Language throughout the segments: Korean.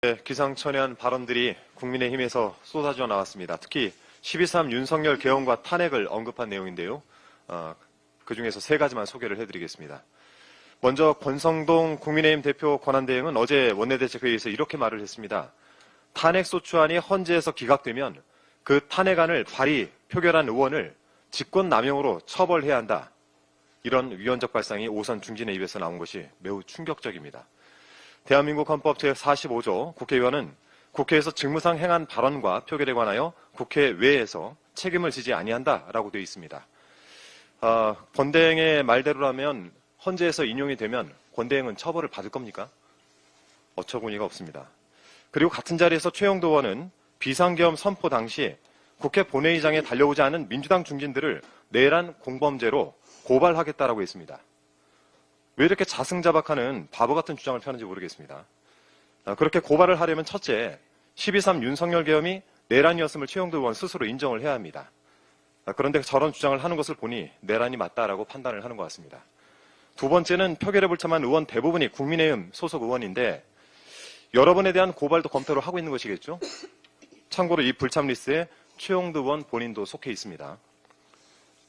네, 기상천외한 발언들이 국민의힘에서 쏟아져 나왔습니다. 특히 12.3 윤석열 개헌과 탄핵을 언급한 내용인데요. 그중에서 세 가지만 소개를 해드리겠습니다. 먼저 권성동 국민의힘 대표 권한대행은 어제 원내대책회의에서 이렇게 말을 했습니다. 탄핵소추안이 헌재에서 기각되면 그 탄핵안을 발의, 표결한 의원을 직권남용으로 처벌해야 한다. 이런 위헌적 발상이 오선 중진의 입에서 나온 것이 매우 충격적입니다. 대한민국 헌법 제45조 국회의원은 국회에서 직무상 행한 발언과 표결에 관하여 국회 외에서 책임을 지지 아니한다라고 되어 있습니다. 권대행의 말대로라면 헌재에서 인용이 되면 권대행은 처벌을 받을 겁니까? 어처구니가 없습니다. 그리고 같은 자리에서 최영도 의원은 비상계엄 선포 당시 국회 본회의장에 달려오지 않은 민주당 중진들을 내란 공범죄로 고발하겠다라고 했습니다. 왜 이렇게 자승자박하는 바보 같은 주장을 펴는지 모르겠습니다. 그렇게 고발을 하려면 첫째, 12.3 윤석열 계엄이 내란이었음을 최영도 의원 스스로 인정을 해야 합니다. 그런데 저런 주장을 하는 것을 보니 내란이 맞다라고 판단을 하는 것 같습니다. 두 번째는 표결에 불참한 의원 대부분이 국민의힘 소속 의원인데 여러 번에 대한 고발도 검토를 하고 있는 것이겠죠. 참고로 이 불참 리스트에 최영도 의원 본인도 속해 있습니다.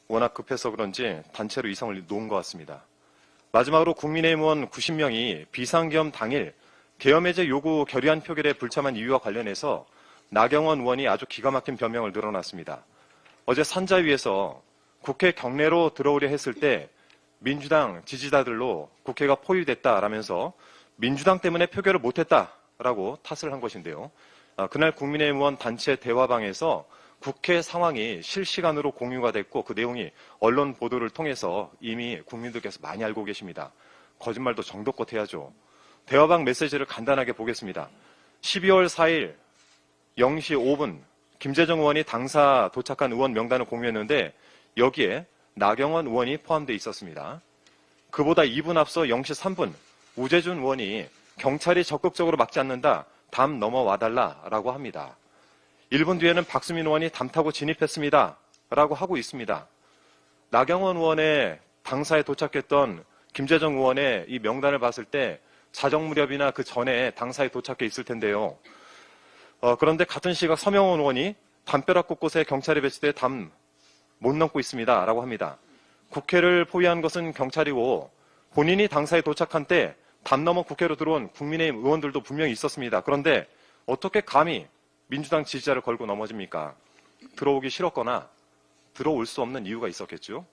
워낙 급해서 그런지 단체로 이성을 놓은 것 같습니다. 마지막으로 국민의힘 의원 90명이 비상계엄 당일 계엄 해제 요구 결의안 표결에 불참한 이유와 관련해서 나경원 의원이 아주 기가 막힌 변명을 늘어놨습니다. 어제 산자위에서 국회 경내로 들어오려 했을 때 민주당 지지자들로 국회가 포위됐다라면서 민주당 때문에 표결을 못했다라고 탓을 한 것인데요. 그날 국민의힘 의원 단체 대화방에서 국회 상황이 실시간으로 공유가 됐고 그 내용이 언론 보도를 통해서 이미 국민들께서 많이 알고 계십니다. 거짓말도 정도껏 해야죠. 대화방 메시지를 간단하게 보겠습니다. 12월 4일 0시 5분 김재정 의원이 당사 도착한 의원 명단을 공유했는데 여기에 나경원 의원이 포함되어 있었습니다. 그보다 2분 앞서 0시 3분 우재준 의원이 경찰이 적극적으로 막지 않는다. 담 넘어와달라라고 합니다. 1분 뒤에는 박수민 의원이 담 타고 진입했습니다. 라고 하고 있습니다. 나경원 의원의 당사에 도착했던 김재정 의원의 이 명단을 봤을 때 자정 무렵이나 그 전에 당사에 도착해 있을 텐데요. 그런데 같은 시각 서명원 의원이 담벼락 곳곳에 경찰이 배치돼 담 못 넘고 있습니다. 라고 합니다. 국회를 포위한 것은 경찰이고 본인이 당사에 도착한 때 담 넘어 국회로 들어온 국민의힘 의원들도 분명히 있었습니다. 그런데 어떻게 감히 민주당 지지자를 걸고 넘어집니까? 들어오기 싫었거나 들어올 수 없는 이유가 있었겠죠.